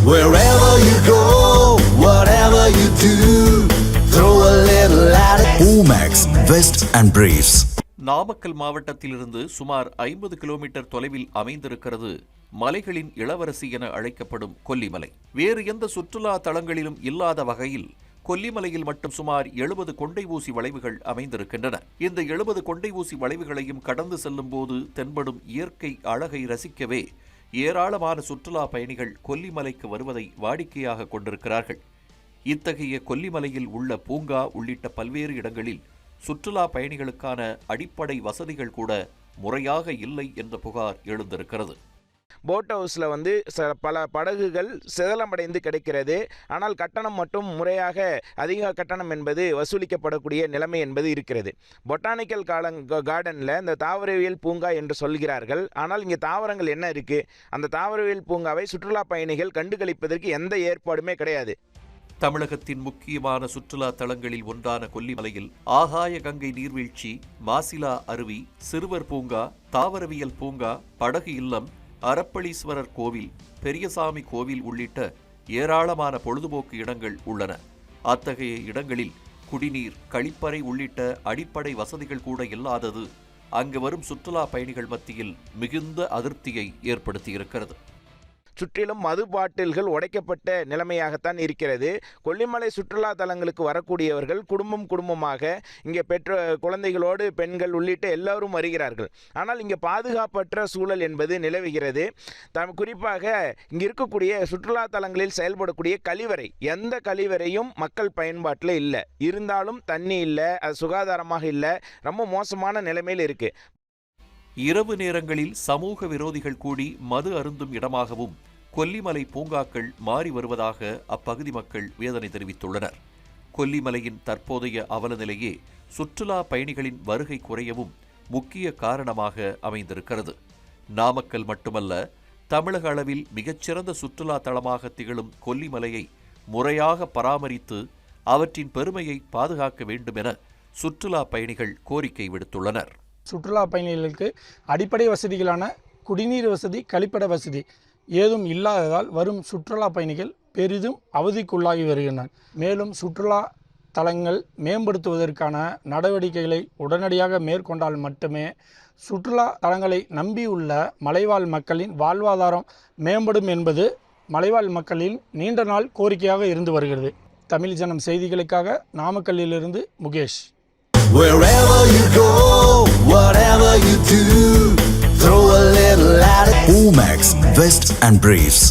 Wherever you go, whatever you do, throw a little at it. Omax, Vest and Briefs. Namakkal மாவட்டத்திலிருந்து சுமார் 50 kilometre தொலைவில் அமைந்திருக்கிறது மலைகளின் இளவரசி என அழைக்கப்படும் கொல்லிமலை. வேறு எந்த சுற்றுலா தலங்களிலும் இல்லாத வகையில் கொல்லிமலையில் மட்டும் சுமார் 70 கொண்டை ஊசி வளைவுகள் அமைந்திருக்கின்றன. இந்த 70 கொண்டை ஊசி வளைவுகளையும் கடந்து செல்லும் போது தென்படும் இயற்கை அழகை ரசிக்கவே ஏராளமான சுற்றுலா பயணிகள் கொல்லிமலைக்கு வருவதை வாடிக்கையாக கொண்டிருக்கிறார்கள். இத்தகைய கொல்லிமலையில் உள்ள பூங்கா உள்ளிட்ட பல்வேறு இடங்களில் சுற்றுலா பயணிகளுக்கான அடிப்படை வசதிகள் கூட முறையாக இல்லை என்ற புகார் எழுந்திருக்கிறது. போட் ஹவுஸில் பல படகுகள் சிதலமடைந்து கிடைக்கிறது. ஆனால் கட்டணம் மட்டும் முறையாக அதிக கட்டணம் என்பது வசூலிக்கப்படக்கூடிய நிலைமை என்பது இருக்கிறது. பொட்டானிக்கல் கார்டனில் இந்த தாவரவியல் பூங்கா என்று சொல்கிறார்கள். ஆனால் இங்கே தாவரங்கள் என்ன இருக்குது? அந்த தாவரவியல் பூங்காவை சுற்றுலா பயணிகள் கண்டுகளிப்பதற்கு எந்த ஏற்பாடுமே கிடையாது. தமிழகத்தின் முக்கியமான சுற்றுலா தலங்களில் ஒன்றான கொல்லிமலையில் ஆகாய கங்கை நீர்வீழ்ச்சி, மாசிலா அருவி, சிறுவர் பூங்கா, தாவரவியல் பூங்கா, படகு இல்லம், அரப்பளீஸ்வரர் கோவில், பெரியசாமி கோவில் உள்ளிட்ட ஏராளமான பொழுதுபோக்கு இடங்கள் உள்ளன. அத்தகைய இடங்களில் குடிநீர், கழிப்பறை உள்ளிட்ட அடிப்படை வசதிகள் கூட இல்லாதது அங்கு வரும் சுற்றுலா பயணிகள் மத்தியில் மிகுந்த அதிருப்தியை ஏற்படுத்தியிருக்கிறது. சுற்றிலும் மது பாட்டில்கள் உடைக்கப்பட்ட நிலைமையாகத்தான் இருக்கிறது. கொல்லிமலை சுற்றுலா தலங்களுக்கு வரக்கூடியவர்கள் குடும்பமாக இங்கே குழந்தைகளோடு பெண்கள் உள்ளிட்ட எல்லோரும் வருகிறார்கள். ஆனால் இங்கே பாதுகாப்பற்ற சூழல் என்பது நிலவுகிறது. குறிப்பாக இங்கே இருக்கக்கூடிய சுற்றுலா தலங்களில் செயல்படக்கூடிய கழிவறை, எந்த கழிவறையும் மக்கள் பயன்பாட்டில் இல்லை. இருந்தாலும் தண்ணி இல்லை, அது சுகாதாரமாக இல்லை, ரொம்ப மோசமான நிலைமையில் இருக்கு. இரவு நேரங்களில் சமூக விரோதிகள் கூடி மது அருந்தும் இடமாகவும் கொல்லிமலை பூங்காக்கள் மாறி வருவதாக அப்பகுதி மக்கள் வேதனை தெரிவித்துள்ளனர். கொல்லிமலையின் தற்போதைய அவலநிலையே சுற்றுலா பயணிகளின் வருகை குறையவும் முக்கிய காரணமாக அமைந்திருக்கிறது. நாமக்கல் மட்டுமல்ல, தமிழக அளவில் மிகச்சிறந்த சுற்றுலா தலமாக திகழும் கொல்லிமலையை முறையாக பராமரித்து அவற்றின் பெருமையை பாதுகாக்க வேண்டும் என சுற்றுலா பயணிகள் கோரிக்கை விடுத்துள்ளனர். சுற்றுலா பயணிகளுக்கு அடிப்படை வசதிகளான குடிநீர் வசதி, கழிப்பிட வசதி ஏதும் இல்லாததால் வரும் சுற்றுலா பயணிகள் பெரிதும் அவதிக்குள்ளாகி வருகின்றனர். மேலும் சுற்றுலா தலங்கள் மேம்படுத்துவதற்கான நடவடிக்கைகளை உடனடியாக மேற்கொண்டால் மட்டுமே சுற்றுலா தலங்களை நம்பியுள்ள மலைவாழ் மக்களின் வாழ்வாதாரம் மேம்படும் என்பது மலைவாழ் மக்களின் நீண்ட நாள் கோரிக்கையாக இருந்து வருகிறது. தமிழ் ஜனம் செய்திகளுக்காக நாமக்கல்லிலிருந்து Mukesh. Wherever you go, whatever you do, throw a little at it. Omax, Vest and Briefs.